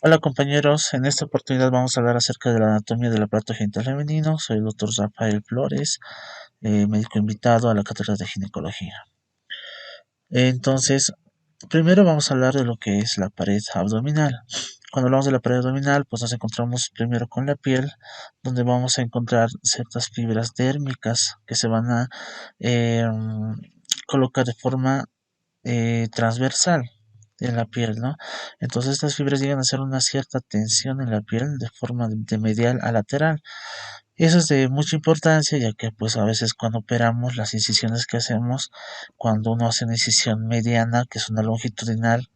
Hola compañeros, en esta oportunidad vamos a hablar acerca de la anatomía del aparato genital femenino. Soy el doctor Rafael Flores, médico invitado a la cátedra de ginecología. Entonces, primero vamos a hablar de lo que es la pared abdominal. Cuando hablamos de la pared abdominal, pues nos encontramos primero con la piel, donde vamos a encontrar ciertas fibras dérmicas que se van a eh, colocar de forma transversal en la piel, ¿no? Entonces estas fibras llegan a hacer una cierta tensión en la piel de forma de medial a lateral. Y eso es de mucha importancia, ya que pues a veces cuando operamos las incisiones que hacemos, cuando uno hace una incisión mediana, que es una longitudinal,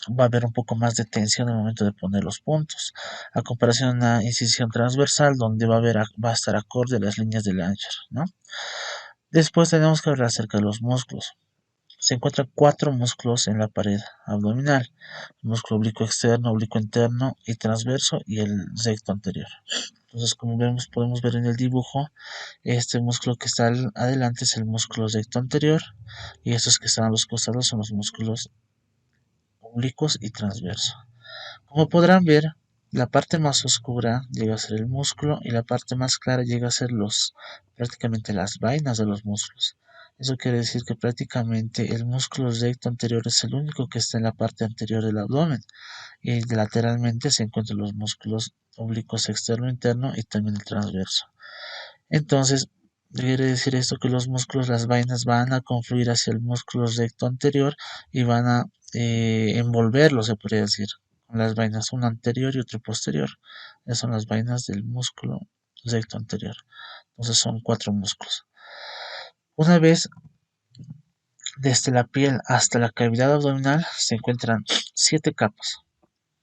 va a haber un poco más de tensión en el momento de poner los puntos, a comparación de una incisión transversal donde va a estar acorde a las líneas del ancho, ¿no? Después tenemos que hablar acerca de los músculos. Se encuentran cuatro músculos en la pared abdominal: el músculo oblicuo externo, oblicuo interno y transverso, y el recto anterior. Entonces, como vemos, podemos ver en el dibujo, este músculo que está adelante es el músculo recto anterior, y estos que están a los costados son los músculos oblicuos y transverso. Como podrán ver, la parte más oscura llega a ser el músculo y la parte más clara llega a ser prácticamente las vainas de los músculos. Eso quiere decir que prácticamente el músculo recto anterior es el único que está en la parte anterior del abdomen, y lateralmente se encuentran los músculos oblicuos externo, interno y también el transverso. Entonces, quiere decir esto que los músculos, las vainas van a confluir hacia el músculo recto anterior y van a envolverlo, se podría decir, con las vainas, una anterior y otra posterior. Esas son las vainas del músculo recto anterior. Entonces son cuatro músculos. Una vez desde la piel hasta la cavidad abdominal se encuentran siete capas,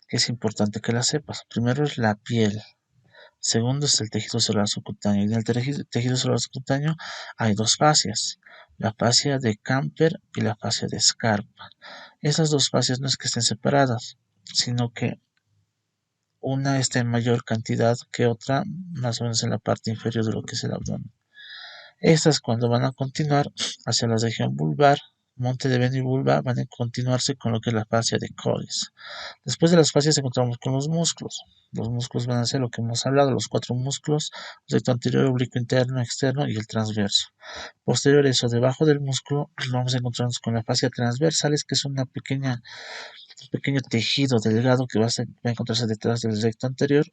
que es importante que las sepas. Primero es la piel. Segundo es el tejido celular subcutáneo. Y en el tejido celular subcutáneo hay dos fascias: la fascia de Camper y la fascia de Scarpa. Esas dos fascias no es que estén separadas, sino que una está en mayor cantidad que otra, más o menos en la parte inferior de lo que es el abdomen. Estas, cuando van a continuar hacia la región vulvar, monte de Beni vulva, van a continuarse con lo que es la fascia de Colles. Después de las fascias encontramos con los músculos. Los músculos van a ser lo que hemos hablado, los cuatro músculos: recto anterior, oblicuo interno, externo y el transverso. Posterior a eso, debajo del músculo, vamos a encontrarnos con la fascia transversales, que es un pequeño tejido delgado que va a encontrarse detrás del recto anterior.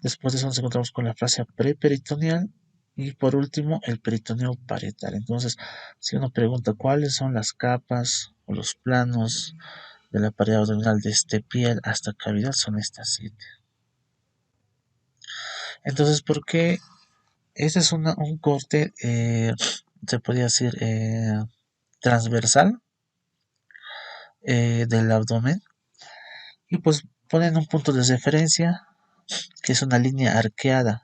Después de eso nos encontramos con la fascia preperitoneal y por último el peritoneo parietal. Entonces, si uno pregunta cuáles son las capas o los planos de la pared abdominal desde piel hasta cavidad, son estas siete. Entonces, ¿por qué? Este es un corte, se podría decir, transversal del abdomen, y pues ponen un punto de referencia que es una línea arqueada,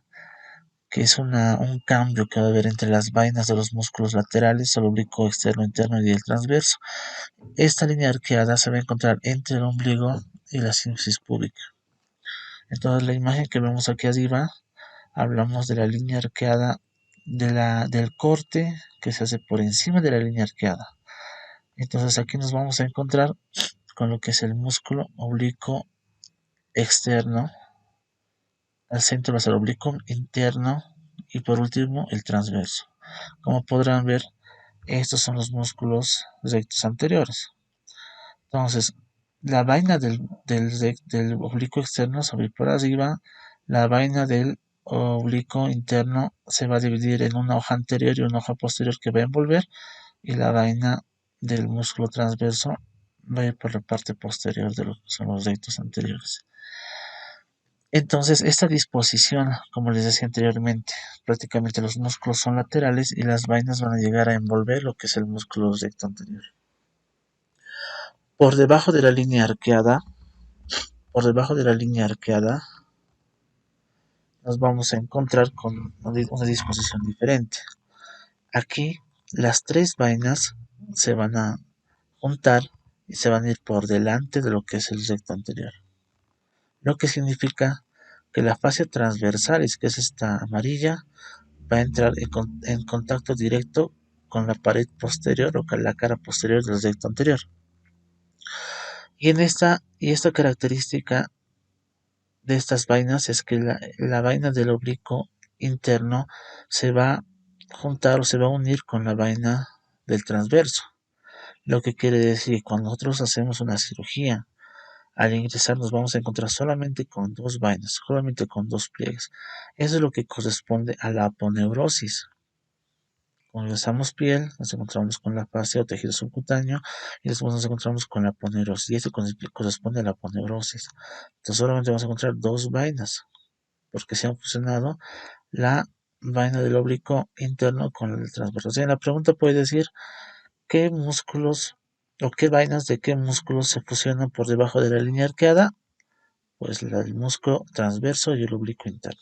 que es un cambio que va a haber entre las vainas de los músculos laterales, el oblicuo externo, interno y el transverso. Esta línea arqueada se va a encontrar entre el ombligo y la sínfisis púbica. Entonces, la imagen que vemos aquí arriba, hablamos de la línea arqueada del corte que se hace por encima de la línea arqueada. Entonces, aquí nos vamos a encontrar con lo que es el músculo oblicuo externo. Al centro va a ser oblicuo interno y por último el transverso. Como podrán ver, estos son los músculos rectos anteriores. Entonces, la vaina del oblicuo externo se va a ir por arriba, la vaina del oblicuo interno se va a dividir en una hoja anterior y una hoja posterior que va a envolver, y la vaina del músculo transverso va a ir por la parte posterior de lo que son los rectos anteriores. Entonces, esta disposición, como les decía anteriormente, prácticamente los músculos son laterales y las vainas van a llegar a envolver lo que es el músculo recto anterior. Por debajo de la línea arqueada, por debajo de la línea arqueada, nos vamos a encontrar con una disposición diferente. Aquí, las tres vainas se van a juntar y se van a ir por delante de lo que es el recto anterior, lo que significa que la fascia transversalis, que es esta amarilla, va a entrar en contacto directo con la pared posterior o con la cara posterior del recto anterior. Y esta característica de estas vainas es que la vaina del oblicuo interno se va a juntar o se va a unir con la vaina del transverso. Lo que quiere decir que cuando nosotros hacemos una cirugía, al ingresar nos vamos a encontrar solamente con dos vainas, solamente con dos pliegues. Eso es lo que corresponde a la aponeurosis. Cuando ingresamos piel, nos encontramos con la fascia o tejido subcutáneo y después nos encontramos con la aponeurosis. Y esto corresponde a la aponeurosis. Entonces solamente vamos a encontrar dos vainas, porque se han fusionado la vaina del oblicuo interno con la del transverso. O sea, la pregunta puede decir qué músculos o qué vainas de qué músculos se fusionan por debajo de la línea arqueada, pues el músculo transverso y el oblicuo interno.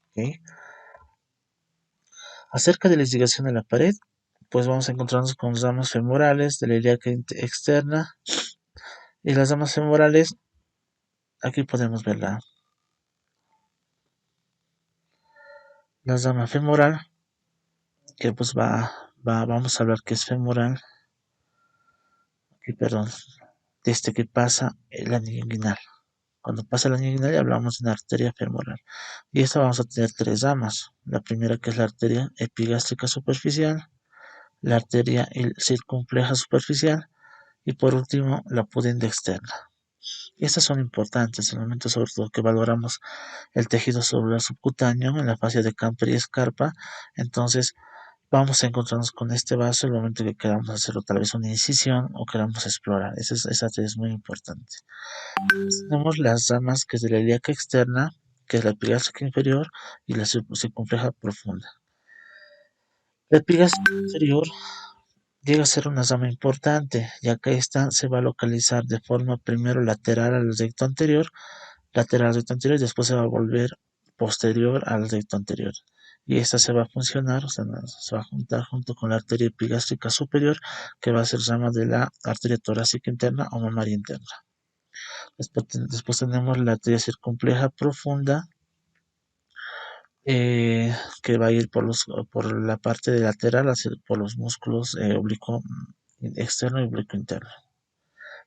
¿Okay? Acerca de la ligación de la pared, pues vamos a encontrarnos con ramas femorales de la ilíaca externa y las ramas femorales, aquí podemos ver la rama femoral, que pues vamos a hablar que es femoral, aquí, perdón, desde que pasa el anillo inguinal. Cuando pasa el anillo inguinal ya hablamos de una arteria femoral. Y esta vamos a tener tres ramas. La primera que es la arteria epigástrica superficial, la arteria circunfleja superficial y por último la pudenda externa. Estas son importantes en el momento sobre todo que valoramos el tejido celular subcutáneo en la fascia de Camper y Scarpa. Entonces vamos a encontrarnos con este vaso en el momento que queramos hacerlo tal vez una incisión o queramos explorar. Esa es muy importante. Tenemos las ramas que es de la ilíaca externa, que es la epigástrica inferior y la circunfleja profunda. La epigástrica inferior llega a ser una rama importante, ya que esta se va a localizar de forma primero lateral al recto anterior y después se va a volver posterior al recto anterior. Y esta se va a funcionar, o sea, se va a juntar junto con la arteria epigástrica superior, que va a ser rama de la arteria torácica interna o mamaria interna. Después tenemos la arteria circunfleja profunda, que va a ir por la parte lateral, por los músculos oblicuo externo y oblicuo interno.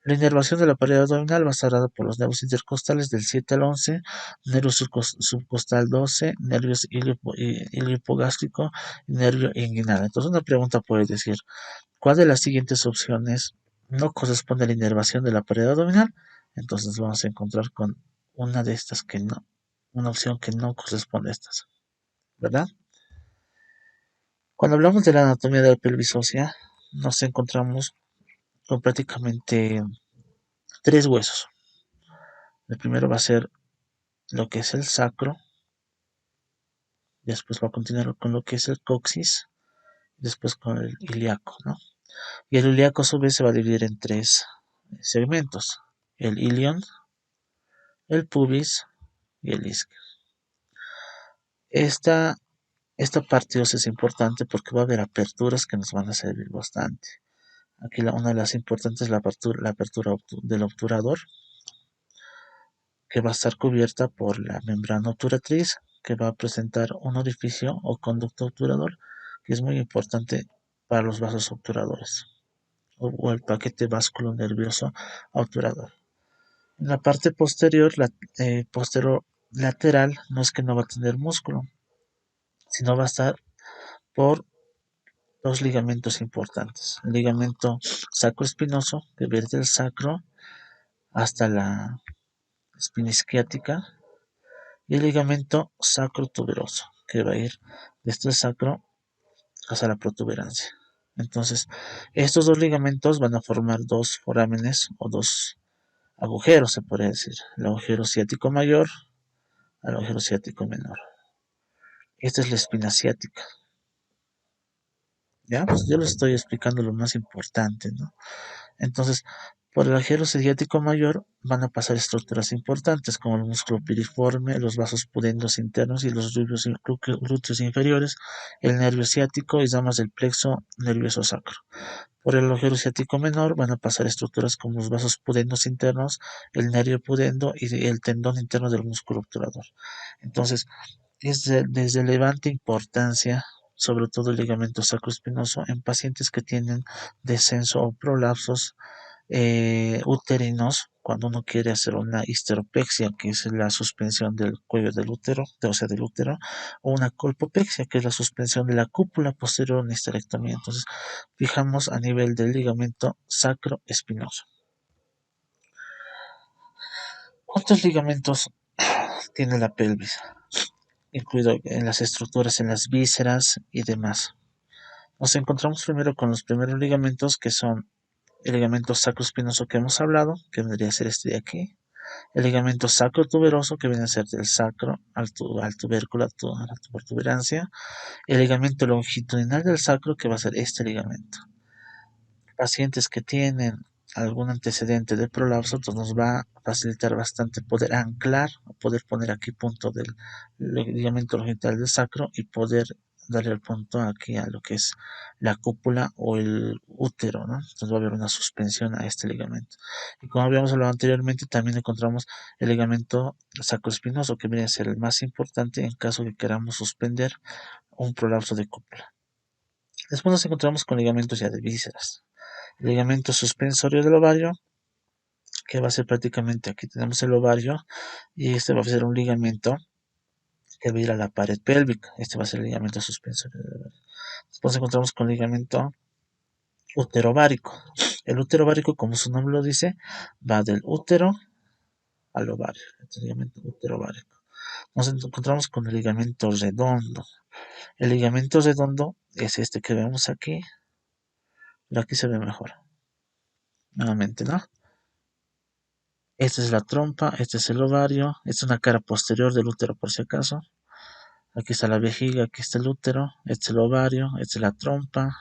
La inervación de la pared abdominal va a estar dada por los nervios intercostales del 7 al 11, nervio subcostal 12, nervios iliohipogástrico y nervio inguinal. Entonces una pregunta puede decir, ¿cuál de las siguientes opciones no corresponde a la inervación de la pared abdominal? Entonces vamos a encontrar con una de estas que no, una opción que no corresponde a estas, ¿verdad? Cuando hablamos de la anatomía de la pelvis ósea, nos encontramos con prácticamente tres huesos. El primero va a ser lo que es el sacro, después va a continuar con lo que es el coxis, después con el ilíaco, ¿no? Y el ilíaco a su vez se va a dividir en tres segmentos, el ilion, el pubis y el isquio. Esta, esta parte es importante porque va a haber aperturas que nos van a servir bastante. Aquí una de las importantes es la apertura del obturador, que va a estar cubierta por la membrana obturatriz, que va a presentar un orificio o conducto obturador, que es muy importante para los vasos obturadores o el paquete vasculo nervioso obturador. En la parte posterior, posterior lateral, no es que no va a tener músculo, sino va a estar por dos ligamentos importantes. El ligamento sacroespinoso, que viene del sacro hasta la espina isquiática, y el ligamento sacrotuberoso, que va a ir desde el sacro hasta la protuberancia. Entonces, estos dos ligamentos van a formar dos forámenes o dos agujeros, se puede decir. El agujero ciático mayor al agujero ciático menor. Esta es la espina ciática. ¿Ya? Pues yo les estoy explicando lo más importante, ¿no? Entonces, por el agujero ciático mayor van a pasar estructuras importantes como el músculo piriforme, los vasos pudendos internos y los glúteos inferiores, el nervio ciático y ramas del plexo nervioso sacro. Por el agujero ciático menor van a pasar estructuras como los vasos pudendos internos, el nervio pudendo y el tendón interno del músculo obturador. Entonces, es de relevante importancia, sobre todo el ligamento sacroespinoso, en pacientes que tienen descenso o prolapsos uterinos cuando uno quiere hacer una histeropexia, que es la suspensión del cuello del útero, o sea, del útero, o una colpopexia, que es la suspensión de la cúpula posterior a una histerectomía. Entonces, fijamos a nivel del ligamento sacroespinoso. ¿Cuántos ligamentos tiene la pelvis? Incluido en las estructuras, en las vísceras y demás. Nos encontramos primero con los primeros ligamentos, que son el ligamento sacroespinoso que hemos hablado, que vendría a ser este de aquí. El ligamento sacrotuberoso, que viene a ser del sacro al tubérculo, a la protuberancia. El ligamento longitudinal del sacro, que va a ser este ligamento. Pacientes que tienen algún antecedente de prolapso, entonces nos va a facilitar bastante poder anclar, poder poner aquí punto del ligamento longitudinal del sacro y poder darle el punto aquí a lo que es la cúpula o el útero, ¿no? Entonces va a haber una suspensión a este ligamento. Y como habíamos hablado anteriormente, también encontramos el ligamento sacroespinoso, que viene a ser el más importante en caso de que queramos suspender un prolapso de cúpula. Después nos encontramos con ligamentos ya de vísceras. El ligamento suspensorio del ovario, que va a ser prácticamente, aquí tenemos el ovario, y este va a ser un ligamento que va a ir a la pared pélvica. Este va a ser el ligamento suspensorio del ovario. Después encontramos con el ligamento uterovárico. El uterovárico, como su nombre lo dice, va del útero al ovario. Este ligamento uterovárico. Nos encontramos con el ligamento redondo. El ligamento redondo es este que vemos aquí, pero aquí se ve mejor. Nuevamente, ¿no? Esta es la trompa, este es el ovario, esta es una cara posterior del útero por si acaso. Aquí está la vejiga, aquí está el útero, este es el ovario, esta es la trompa,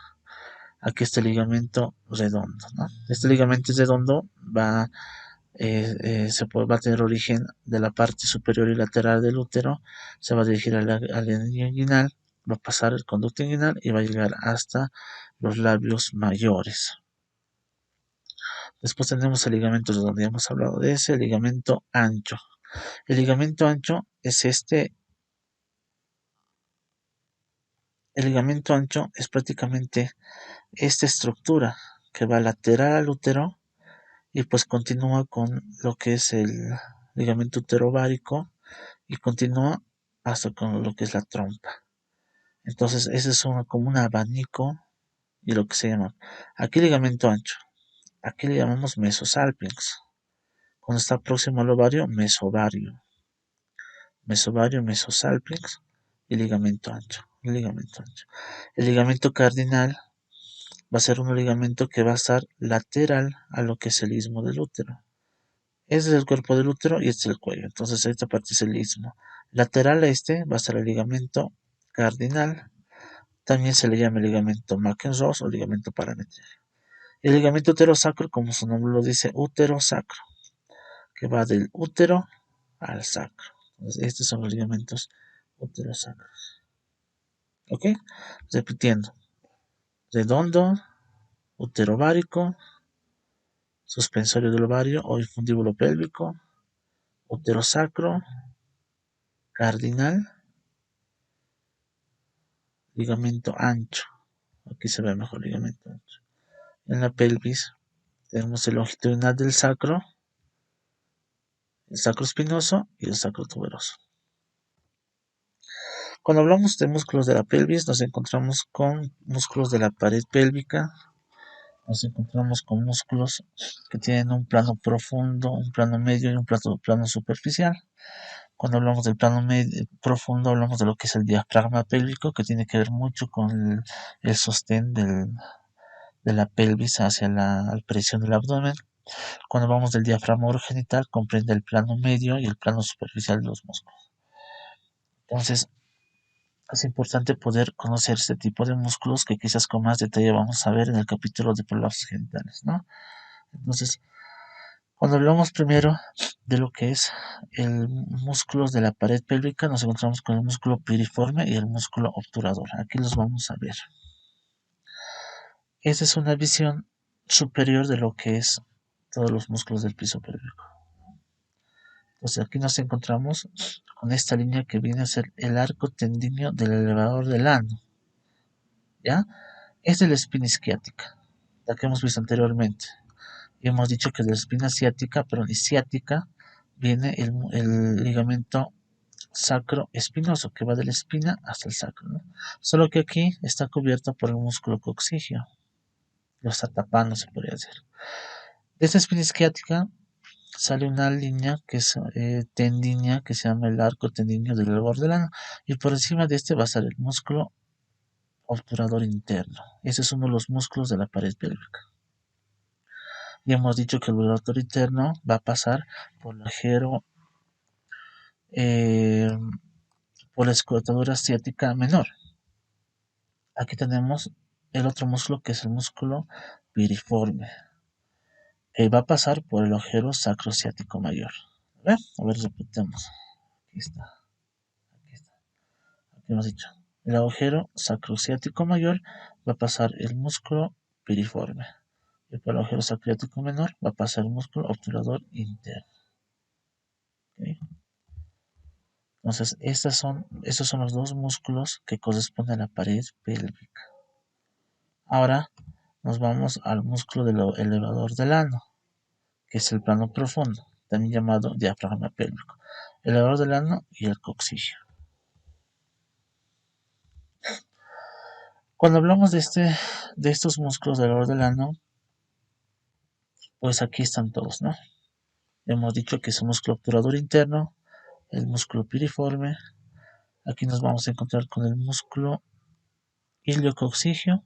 aquí está el ligamento redondo, ¿no? Este ligamento redondo va a tener origen de la parte superior y lateral del útero, se va a dirigir a la línea inguinal, va a pasar el conducto inguinal y va a llegar hasta los labios mayores. Después tenemos el ligamento redondo, ya hemos hablado de ese, el ligamento ancho. El ligamento ancho es este. El ligamento ancho es prácticamente esta estructura que va lateral al útero y pues continúa con lo que es el ligamento uterovárico y continúa hasta con lo que es la trompa. Entonces ese es como un abanico y lo que se llama aquí ligamento ancho. Aquí le llamamos mesosalpinx. Cuando está próximo al ovario, mesovario. Mesovario, mesosalpinx y ligamento ancho. Ligamento ancho. El ligamento cardinal va a ser un ligamento que va a estar lateral a lo que es el istmo del útero. Este es el cuerpo del útero y este es el cuello. Entonces esta parte es el istmo. Lateral a este va a estar el ligamento cardinal. También se le llama el ligamento McEnroe o ligamento parametrial. El ligamento uterosacro, como su nombre lo dice, uterosacro, que va del útero al sacro. Entonces, estos son los ligamentos uterosacros. ¿Ok? Repitiendo. Redondo, uterovárico, suspensorio del ovario o infundíbulo pélvico, uterosacro, cardinal, ligamento ancho. Aquí se ve mejor ligamento ancho. En la pelvis tenemos el longitudinal del sacro, el sacro espinoso y el sacro tuberoso. Cuando hablamos de músculos de la pelvis, nos encontramos con músculos de la pared pélvica, nos encontramos con músculos que tienen un plano profundo, un plano medio y un plano superficial. Cuando hablamos del plano profundo, hablamos de lo que es el diafragma pélvico, que tiene que ver mucho con el sostén de la pelvis hacia la presión del abdomen. Cuando hablamos del diafragma urogenital, comprende el plano medio y el plano superficial de los músculos. Entonces, es importante poder conocer este tipo de músculos que quizás con más detalle vamos a ver en el capítulo de prolapsos genitales, ¿no? Entonces, cuando hablamos primero de lo que es el músculo de la pared pélvica, nos encontramos con el músculo piriforme y el músculo obturador. Aquí los vamos a ver. Esta es una visión superior de lo que es todos los músculos del piso pélvico. Entonces aquí nos encontramos con esta línea que viene a ser el arco tendíneo del elevador del ano. ¿Ya? Es de la espina isquiática, la que hemos visto anteriormente. Y hemos dicho que de la espina ciática, pero isquiática, viene el ligamento sacroespinoso, que va de la espina hasta el sacro, ¿no? Solo que aquí está cubierto por el músculo coxígeo, lo está tapando, se podría decir. De esta espina isquiática sale una línea que es tendínea, que se llama el arco tendíneo del labor del ano, y por encima de este va a estar el músculo obturador interno. Ese es uno de los músculos de la pared pélvica. Y hemos dicho que el obturador interno va a pasar por el agujero, eh, por la escrotadura ciática menor. Aquí tenemos el otro músculo que es el músculo piriforme, que va a pasar por el agujero sacrociático mayor. A ver, repitamos. Aquí está, aquí está. Aquí hemos dicho. El agujero sacrociático mayor va a pasar el músculo piriforme. Y por el agujero sacroiliaco menor va a pasar el músculo obturador interno. ¿Okay? Entonces, estos son los dos músculos que corresponden a la pared pélvica. Ahora nos vamos al músculo del elevador del ano, que es el plano profundo, también llamado diafragma pélvico. El elevador del ano y el coxígeo. Cuando hablamos de estos músculos del elevador del ano, pues aquí están todos, ¿no? Hemos dicho que es el músculo obturador interno, el músculo piriforme. Aquí nos vamos a encontrar con el músculo iliocoxígeo.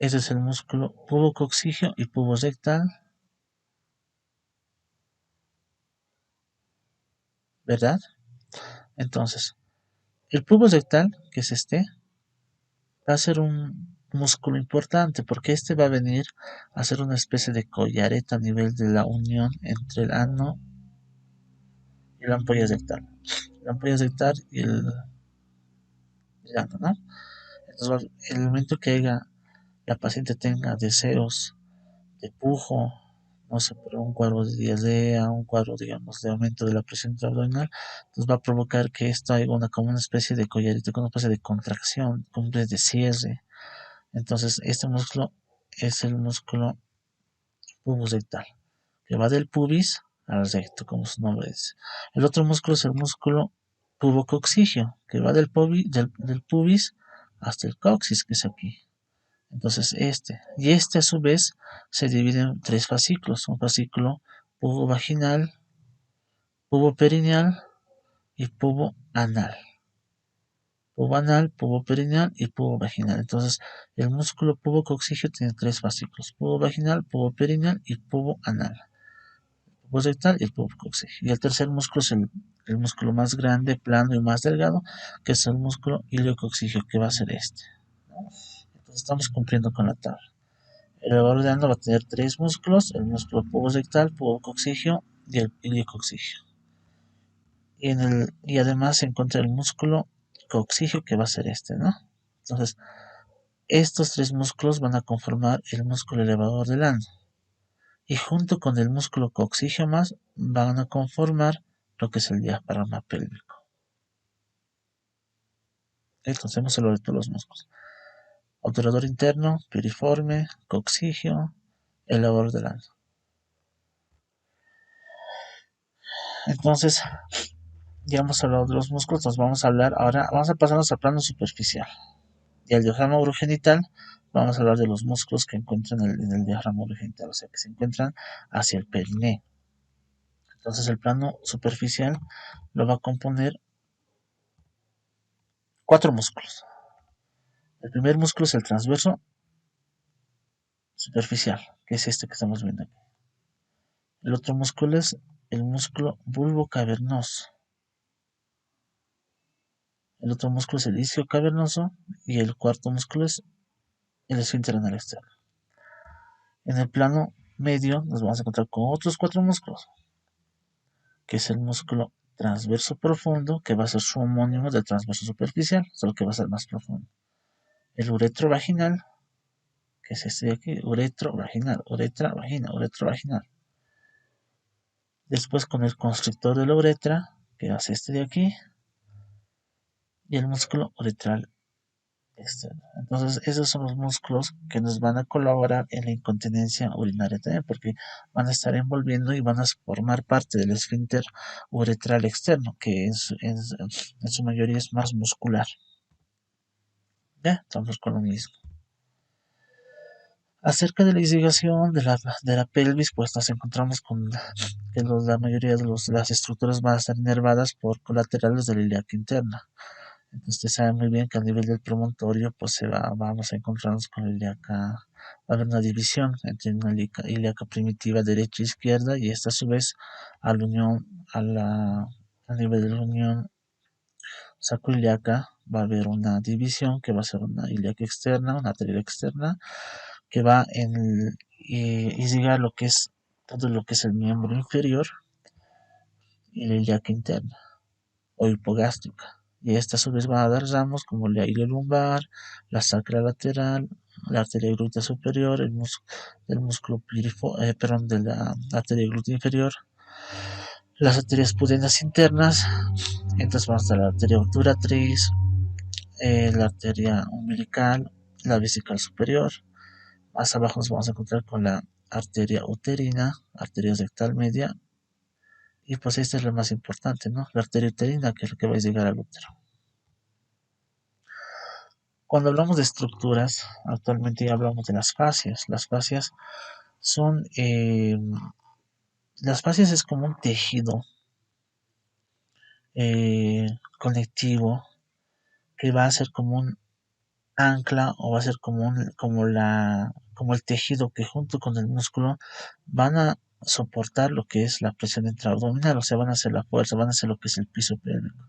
Ese es el músculo pubocoxígeo y puborectal, ¿verdad? Entonces, el puborectal, que es este, va a ser un músculo importante porque este va a venir a ser una especie de collareta a nivel de la unión entre el ano y la ampolla rectal. La ampolla rectal y el ano, ¿no? Entonces, el momento que la paciente tenga deseos de pujo, no sé, por un cuadro de diarrea, un cuadro, digamos, de aumento de la presión intraabdominal, entonces va a provocar que esto haga como una especie de collarito, como una especie de contracción, como de cierre. Entonces, este músculo es el músculo pubosrectal, que va del pubis al recto, como su nombre dice. El otro músculo es el músculo pubocoxígeo, que va del pubis hasta el coxis, que es aquí. Entonces y este a su vez se divide en tres fascículos, un fascículo pubovaginal, puboperineal y puboanal. Puboanal, puboperineal y pubovaginal. Entonces, el músculo pubocoxígeo tiene tres fascículos, pubovaginal, puboperineal y puboanal. Rectal y el pubocoxígeo. Y el tercer músculo es el músculo más grande, plano y más delgado, que es el músculo iliocoxígeo, que va a ser este. Entonces, estamos cumpliendo con la tabla. El elevador de ano va a tener tres músculos, el músculo puborectal, pubocoxígeo y el iliocoxígeo. Y además se encuentra el músculo coxígeo, que va a ser este, ¿no? Entonces, estos tres músculos van a conformar el músculo elevador del ano. Y junto con el músculo coxígeo más van a conformar lo que es el diafragma pélvico. Entonces hemos hablado de todos los músculos. Obturador interno, piriforme, coxígeo, elevador del ano. Entonces, ya hemos hablado de los músculos, nos vamos a hablar ahora, vamos a pasarnos al plano superficial. Y el diafragma urogenital, vamos a hablar de los músculos que encuentran en el diafragma urogenital, o sea, que se encuentran hacia el periné. Entonces, el plano superficial lo va a componer cuatro músculos. El primer músculo es el transverso superficial, que es este que estamos viendo aquí. El otro músculo es el músculo bulbocavernoso. El otro músculo es el isquio cavernoso y el cuarto músculo es el esfínter anal externo. En el plano medio nos vamos a encontrar con otros cuatro músculos, que es el músculo transverso profundo, que va a ser su homónimo del transverso superficial, solo que va a ser más profundo. El uretro vaginal, que es este de aquí, uretro vaginal, uretra, vagina, uretro vaginal. Después con el constrictor de la uretra, que va a ser este de aquí, y el músculo uretral externa. Entonces, esos son los músculos que nos van a colaborar en la incontinencia urinaria también, porque van a estar envolviendo y van a formar parte del esfínter uretral externo, que en su mayoría es más muscular. Ya, estamos con lo mismo. Acerca de la irrigación de la pelvis, pues nos encontramos con que la mayoría de las estructuras van a estar inervadas por colaterales de la ilíaca interna. Entonces, usted sabe muy bien que a nivel del promontorio, pues vamos a encontrarnos con la ilíaca, va a haber una división entre una ilíaca primitiva derecha e izquierda, y esta a su vez a la unión, a nivel de la unión sacroiliaca va a haber una división que va a ser una ilíaca externa, una arteria externa, que va irrigar lo que es todo lo que es el miembro inferior y la ilíaca interna o hipogástrica. Y esta a su vez va a dar ramos como la ilio lumbar, la sacra lateral, la arteria glútea superior, el músculo perdón, de la arteria glútea inferior, las arterias pudendas internas. Entonces vamos a estar la arteria obturatriz, la arteria umbilical, la vesical superior. Más abajo nos vamos a encontrar con la arteria uterina, arteria rectal media, y pues esta es la más importante, ¿no? La arteria uterina, que es lo que va a llegar al útero. Cuando hablamos de estructuras, actualmente ya hablamos de las fascias. Son, las fascias es como un tejido eh, conectivo que va a ser como un ancla, o va a ser como el tejido que junto con el músculo van a soportar lo que es la presión intraabdominal, o sea, van a hacer la fuerza, van a hacer lo que es el piso pélvico.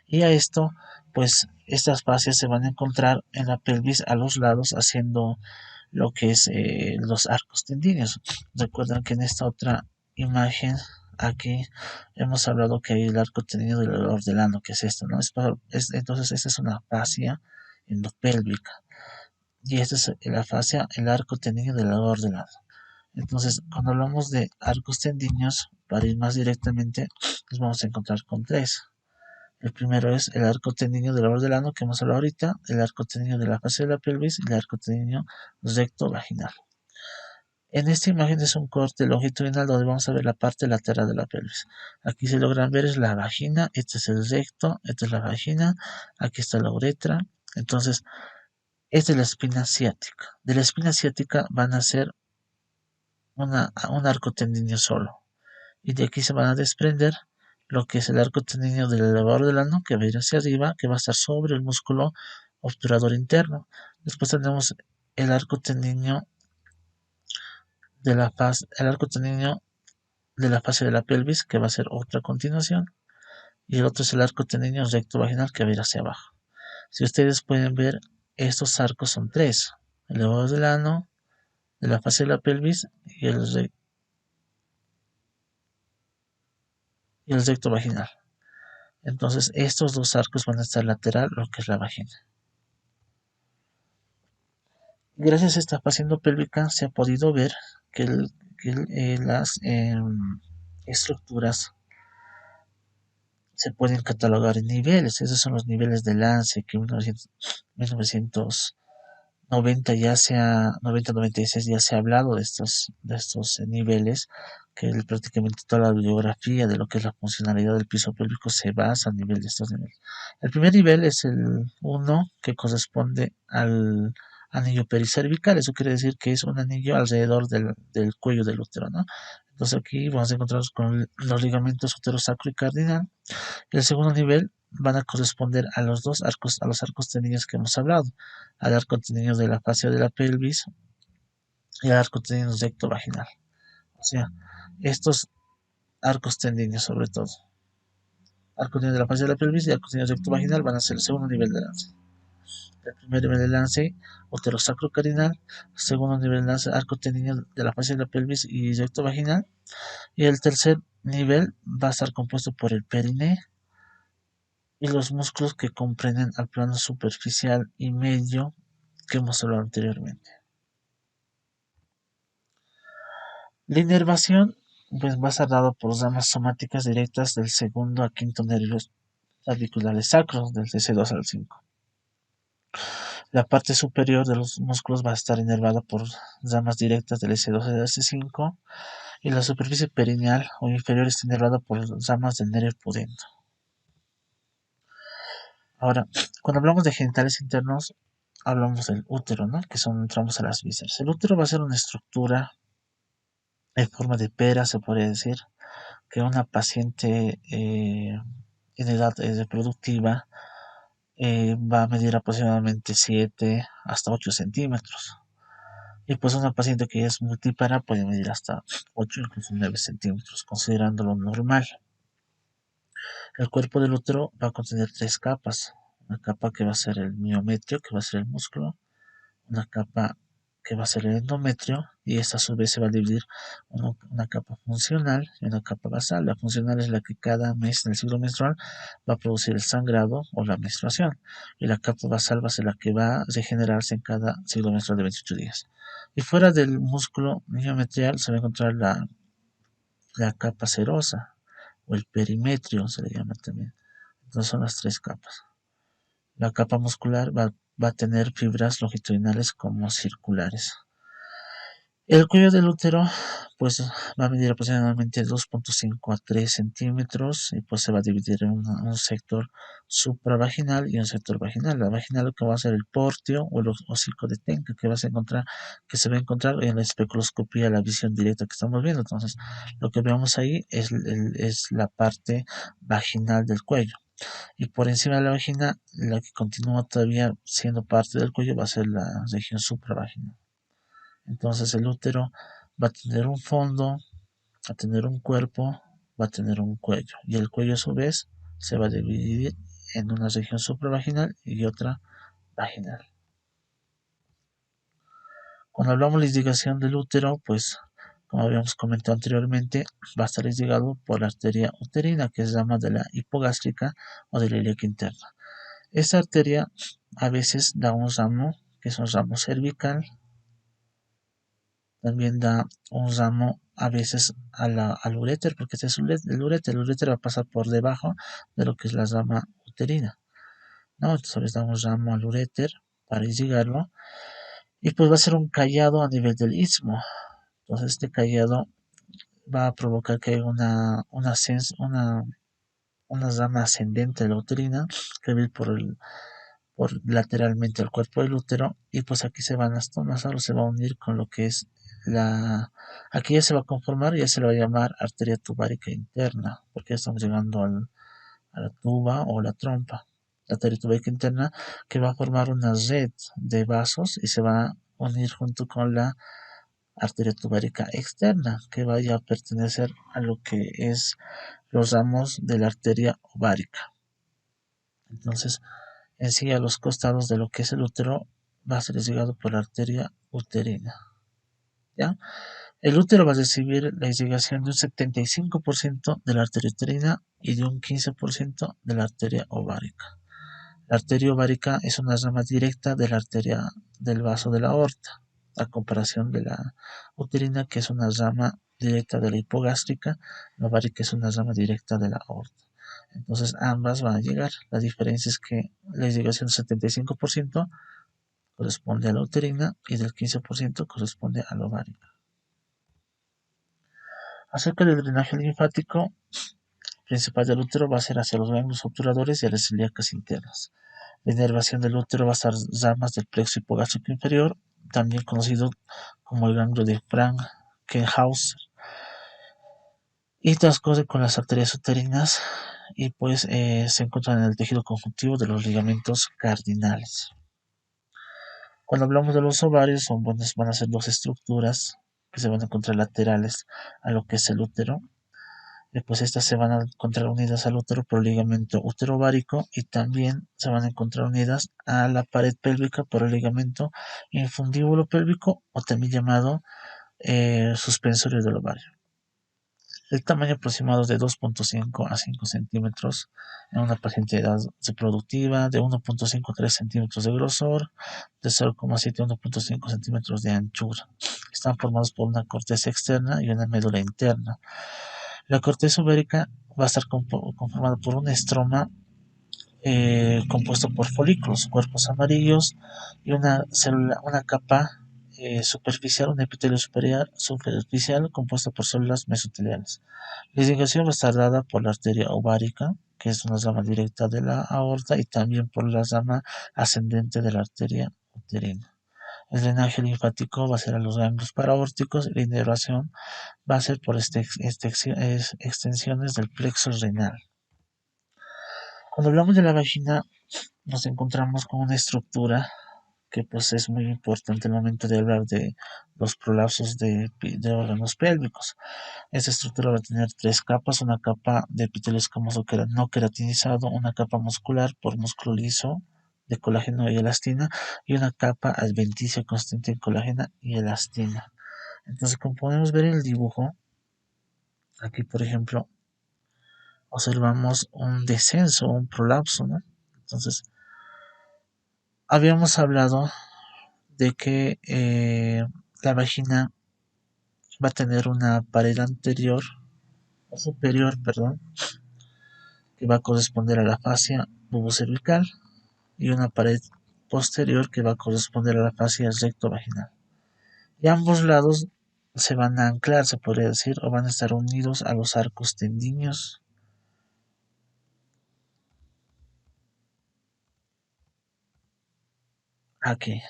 Y a esto, pues estas fascias se van a encontrar en la pelvis a los lados, haciendo lo que es los arcos tendíneos. Recuerdan que en esta otra imagen aquí hemos hablado que hay el arco tendíneo del ordelano, que es esto, ¿no? Entonces esta es una fascia endopélvica, y esta es la fascia, el arco tendíneo del ordelano. Entonces, cuando hablamos de arcos tendíneos, para ir más directamente, nos vamos a encontrar con tres. El primero es el arco tendíneo del ordelano, que hemos hablado ahorita, el arco tendíneo de la fascia de la pelvis y el arco tendíneo recto vaginal. En esta imagen es un corte longitudinal donde vamos a ver la parte lateral de la pelvis. Aquí se logran ver es la vagina, este es el recto, esta es la vagina, aquí está la uretra. Entonces, esta es la espina ciática. De la espina ciática van a ser un arco tendíneo solo. Y de aquí se van a desprender lo que es el arco tendíneo del elevador del ano, que va a ir hacia arriba, que va a estar sobre el músculo obturador interno. Después tenemos el arco tendíneo el arco tendíneo de la fase de la pelvis, que va a ser otra continuación. Y el otro es el arco tendíneo recto vaginal, que va a ir hacia abajo. Si ustedes pueden ver, estos arcos son tres: el elevador del ano, de la fase de la pelvis y el recto vaginal. Entonces, estos dos arcos van a estar lateral, lo que es la vagina. Gracias a esta fase endopélvica se ha podido ver que las estructuras se pueden catalogar en niveles. Esos son los niveles de Lance, que en 1990 90-96 ya se ha hablado de estos niveles, que prácticamente toda la bibliografía de lo que es la funcionalidad del piso pélvico se basa a nivel de estos niveles. El primer nivel es el 1, que corresponde al anillo pericervical. Eso quiere decir que es un anillo alrededor del cuello del útero, ¿no? Entonces aquí vamos a encontrarnos con los ligamentos uterosacro y cardinal. El segundo nivel van a corresponder a los arcos tendíneos que hemos hablado, al arco tendíneo de la fascia de la pelvis y al arco tendíneo recto vaginal. O sea, estos arcos tendíneos, sobre todo, arco tendíneo de la fascia de la pelvis y arco tendíneo recto vaginal, van a ser el segundo nivel de lance. El primer nivel de lance, uterosacro cardinal; segundo nivel de lance, arco tendíneo de la fascia de la pelvis y recto vaginal; y el tercer nivel va a estar compuesto por el perineo y los músculos que comprenden al plano superficial y medio, que hemos hablado anteriormente. La inervación pues va a estar dado por ramas somáticas directas del segundo a quinto nervios radiculares sacros, del C2 al 5. La parte superior de los músculos va a estar inervada por ramas directas del S2 y del S5 y la superficie perineal o inferior está inervada por ramas del nervio pudendo. Ahora, cuando hablamos de genitales internos, hablamos del útero, ¿no? Que son entramos a las vísceras. El útero va a ser una estructura en forma de pera, se podría decir, que una paciente en edad reproductiva va a medir aproximadamente 7 hasta 8 centímetros. Y pues una paciente que es multípara puede medir hasta 8, incluso 9 centímetros, considerándolo normal. El cuerpo del útero va a contener tres capas. Una capa que va a ser el miometrio, que va a ser el músculo, una capa que va a ser el endometrio, y esta a su vez se va a dividir una capa funcional y una capa basal. La funcional es la que cada mes en el ciclo menstrual va a producir el sangrado o la menstruación, y la capa basal va a ser la que va a regenerarse en cada ciclo menstrual de 28 días. Y fuera del músculo miometrial se va a encontrar la capa serosa o el perimetrio, se le llama también. Entonces son las tres capas. La capa muscular va a tener fibras longitudinales como circulares. El cuello del útero pues va a medir aproximadamente 2.5 a 3 centímetros y pues se va a dividir en un sector supravaginal y un sector vaginal. La vaginal lo que va a ser el portio o el hocico de Tenca que se va a encontrar en la especuloscopía, la visión directa que estamos viendo. Entonces, lo que vemos ahí es la parte vaginal del cuello. Y por encima de la vagina, la que continúa todavía siendo parte del cuello va a ser la región supravaginal. Entonces el útero va a tener un fondo, va a tener un cuerpo, va a tener un cuello. Y el cuello a su vez se va a dividir en una región supravaginal y otra vaginal. Cuando hablamos de irrigación del útero, pues como habíamos comentado anteriormente, va a estar irrigado por la arteria uterina, que es rama de la hipogástrica o de la ilíaca interna. Esta arteria a veces da un ramo, que es un ramo cervical, también da un ramo a veces al uréter, porque este es el uréter va a pasar por debajo de lo que es la rama uterina, ¿no? Entonces da un ramo al uréter para irrigarlo, y pues va a ser un callado a nivel del istmo. Entonces este callado va a provocar que haya una rama ascendente de la uterina que va a ir por lateralmente al cuerpo del útero, y pues aquí se van las tomas, ahora se va a unir con lo que es aquí ya se va a conformar, ya se le va a llamar arteria tubárica interna, porque ya estamos llegando a la tuba o la trompa. La arteria tubárica interna que va a formar una red de vasos y se va a unir junto con la arteria tubárica externa, que vaya a pertenecer a lo que es los ramos de la arteria ovárica. Entonces, en sí, a los costados de lo que es el útero va a ser irrigado por la arteria uterina. ¿Ya? El útero va a recibir la irrigación de un 75% de la arteria uterina y de un 15% de la arteria ovárica. La arteria ovárica es una rama directa de la arteria del vaso de la aorta, a comparación de la uterina, que es una rama directa de la hipogástrica. La ovárica es una rama directa de la aorta. Entonces ambas van a llegar. La diferencia es que la irrigación del 75% corresponde a la uterina y del 15% corresponde a la ovárica. Acerca del drenaje linfático principal del útero va a ser hacia los ganglios obturadores y a las ilíacas internas. La inervación del útero va a estar ramas del plexo hipogástrico inferior, también conocido como el ganglio de Frankenhauser, y transcurre con las arterias uterinas y pues se encuentran en el tejido conjuntivo de los ligamentos cardinales. Cuando hablamos de los ovarios, van a ser dos estructuras que se van a encontrar laterales a lo que es el útero. Después estas se van a encontrar unidas al útero por el ligamento uterovárico, y también se van a encontrar unidas a la pared pélvica por el ligamento infundíbulo pélvico, o también llamado suspensorio del ovario. El tamaño aproximado es de 2.5 a 5 centímetros en una paciente de edad reproductiva, de 1.5 a 3 centímetros de grosor, de 0,7 a 1.5 centímetros de anchura. Están formados por una corteza externa y una médula interna. La corteza ovárica va a estar conformada por un estroma compuesto por folículos, cuerpos amarillos y una célula, una capa superficial, un epitelio superior, superficial compuesto por células mesoteliales. La irrigación va a estar dada por la arteria ovárica, que es una rama directa de la aorta, y también por la rama ascendente de la arteria uterina. El drenaje linfático va a ser a los ganglios paraórticos y la inervación va a ser por extensiones del plexo renal. Cuando hablamos de la vagina, nos encontramos con una estructura que pues es muy importante al momento de hablar de los prolapsos de órganos pélvicos. Esta estructura va a tener tres capas: una capa de epitelio escamoso no queratinizado, una capa muscular por músculo liso de colágeno y elastina, y una capa adventicia constante en colágeno y elastina. Entonces, como podemos ver en el dibujo, aquí por ejemplo, observamos un descenso, un prolapso, ¿no? Entonces, habíamos hablado de que la vagina va a tener una pared anterior o superior, perdón, que va a corresponder a la fascia pubocervical, y una pared posterior que va a corresponder a la fascia recto-vaginal. Y ambos lados se van a anclar, se podría decir, o van a estar unidos a los arcos tendinios. Aquí,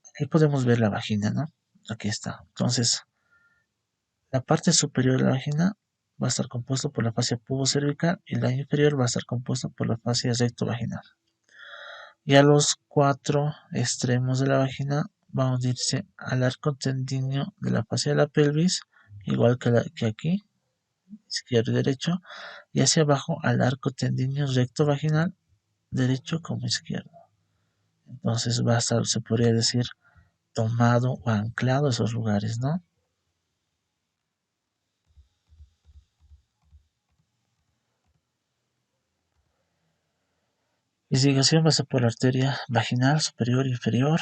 aquí podemos ver la vagina, ¿no? Aquí está. Entonces, la parte superior de la vagina va a estar compuesta por la fascia pubocervical y la inferior va a estar compuesta por la fascia recto-vaginal. Y a los cuatro extremos de la vagina va a unirse al arco tendíneo de la fascia de la pelvis, igual que aquí, izquierdo y derecho, y hacia abajo al arco tendíneo recto vaginal, derecho como izquierdo. Entonces va a estar, se podría decir, tomado o anclado a esos lugares, ¿no? Irrigación va a ser por la arteria vaginal superior e inferior.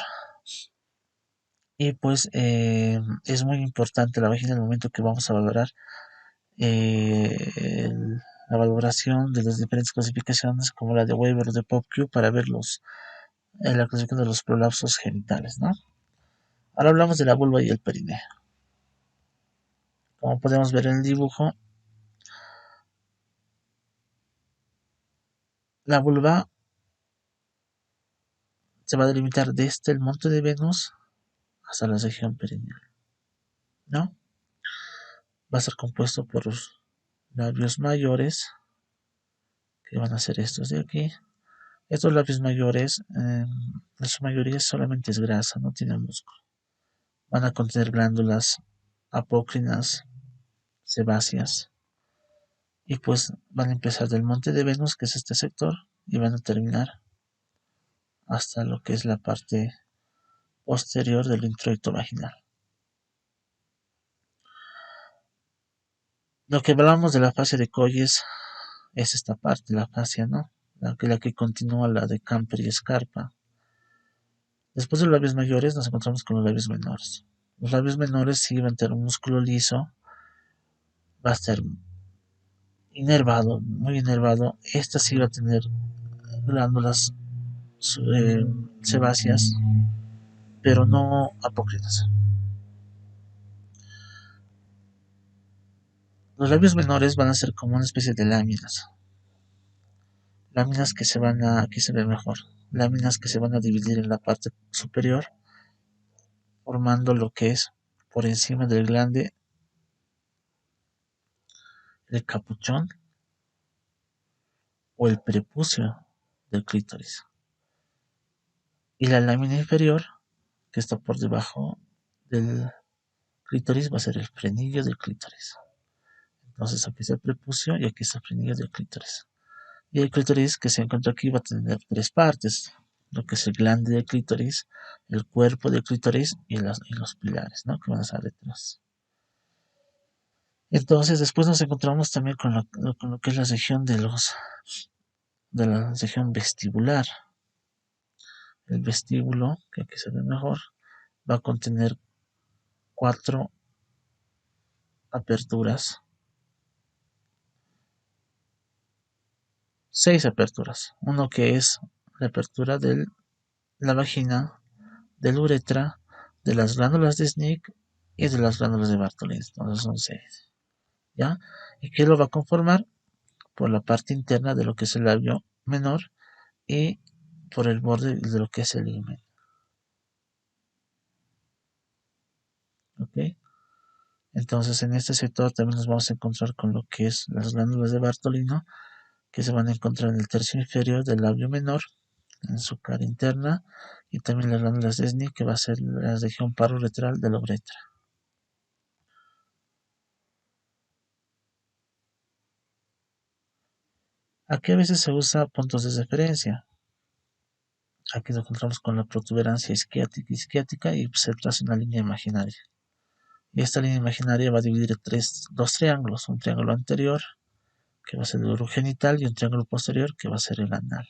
Y pues es muy importante la vagina en el momento que vamos a valorar la valoración de las diferentes clasificaciones, como la de Weber o de PopQ, para ver la clasificación de los prolapsos genitales, ¿no? Ahora hablamos de la vulva y el perineo. Como podemos ver en el dibujo, la vulva se va a delimitar desde el monte de Venus hasta la región perineal, ¿no? Va a ser compuesto por los labios mayores, que van a ser estos de aquí. Estos labios mayores, en su mayoría solamente es grasa, no tienen músculo. Van a contener glándulas apócrinas, sebáceas, y pues van a empezar del monte de Venus, que es este sector, y van a terminar hasta lo que es la parte posterior del introito vaginal. Lo que hablamos de la fascia de Colles es esta parte, la fascia, ¿no? La que continúa la de Camper y Scarpa. Después de los labios mayores nos encontramos con los labios menores. Los labios menores sí van a tener un músculo liso, va a estar inervado, muy inervado. Esta sí va a tener glándulas eh, sebáceas, pero no apócrinas. Los labios menores van a ser como una especie de láminas que se van a, aquí se ve mejor, láminas que se van a dividir en la parte superior, formando lo que es por encima del glande el capuchón o el prepucio del clítoris. Y la lámina inferior, que está por debajo del clítoris, va a ser el frenillo del clítoris. Entonces aquí está el prepucio y aquí está el frenillo del clítoris. Y el clítoris que se encuentra aquí va a tener tres partes: lo que es el glande del clítoris, el cuerpo del clítoris y los pilares, ¿no? Que van a estar detrás. Entonces después nos encontramos también con lo que es la región de la región vestibular. El vestíbulo, que aquí se ve mejor, va a contener cuatro aperturas 6 aperturas. Uno que es la apertura de la vagina, de la uretra, de las glándulas de Snake y de las glándulas de Bartholin. Entonces son 6. ¿Ya? ¿Y qué lo va a conformar? Por la parte interna de lo que es el labio menor y por el borde de lo que es el himen. ¿Ok? Entonces en este sector también nos vamos a encontrar con lo que es las glándulas de Bartolino, que se van a encontrar en el tercio inferior del labio menor, en su cara interna, y también las glándulas de Snake, que va a ser la región paruretral de la uretra. Aquí a veces se usa puntos de referencia. Aquí nos encontramos con la protuberancia isquiática y se traza una línea imaginaria. Y esta línea imaginaria va a dividir dos triángulos, un triángulo anterior, que va a ser el urogenital, y un triángulo posterior, que va a ser el anal.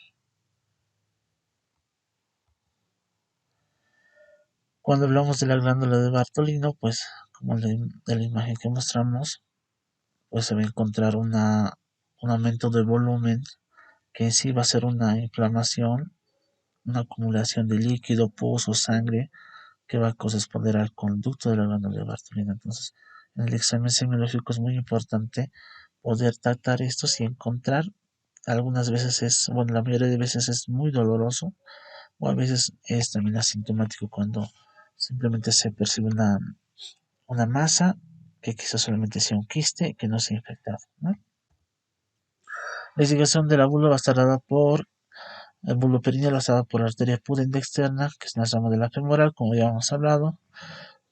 Cuando hablamos de la glándula de Bartolino, pues como de la imagen que mostramos, pues se va a encontrar un aumento de volumen, que en sí va a ser una inflamación, una acumulación de líquido, pus o sangre, que va a corresponder al conducto de la glándula de Bartolina. Entonces, en el examen semiológico es muy importante poder tratar estos y encontrar. Algunas veces bueno, la mayoría de veces es muy doloroso, o a veces es también asintomático cuando simplemente se percibe una masa que quizás solamente sea un quiste que no se ha infectado, ¿no? La irrigación de la vulva va a estar dada por el bulbo perineal, va a estar dada por la arteria pudenda externa, que es una rama de la femoral, como ya hemos hablado.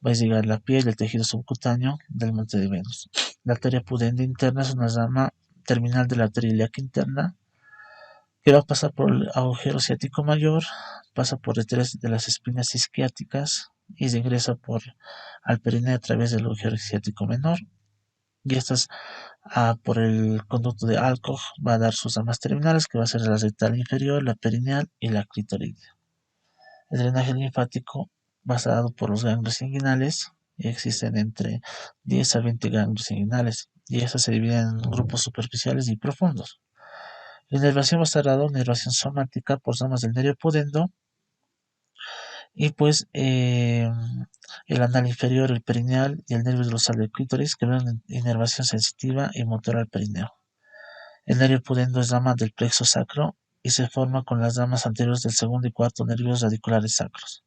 Va a irrigar la piel y el tejido subcutáneo del monte de Venus. La arteria pudenda interna es una rama terminal de la arteria ilíaca interna, que va a pasar por el agujero ciático mayor, pasa por detrás de las espinas isquiáticas y regresa al perineo a través del agujero ciático menor. Y estas, por el conducto de Alcock, va a dar sus ramas terminales, que va a ser la rectal inferior, la perineal y la clitoridia. El drenaje linfático va a ser dado por los ganglios inguinales, y existen entre 10 a 20 ganglios inguinales, y estas se dividen en grupos superficiales y profundos. La inervación va a estar dada una inervación somática por zonas del nervio pudendo, y pues el anal inferior, el perineal y el nervio glosal del clítoris, que ven una inervación sensitiva y motora al perineo. El nervio pudendo es rama del plexo sacro y se forma con las ramas anteriores del segundo y cuarto nervios radiculares sacros.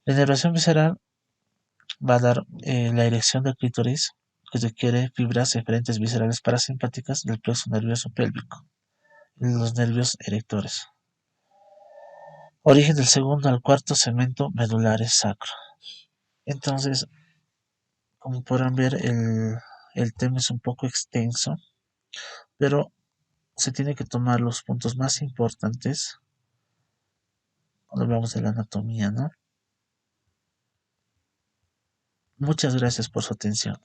La inervación visceral va a dar la erección del clítoris, que requiere fibras eferentes viscerales parasimpáticas del plexo nervioso pélvico y los nervios erectores. Origen del segundo al cuarto segmento medulares sacro. Entonces, como podrán ver, el tema es un poco extenso, pero se tiene que tomar los puntos más importantes cuando hablamos de la anatomía, ¿no? Muchas gracias por su atención.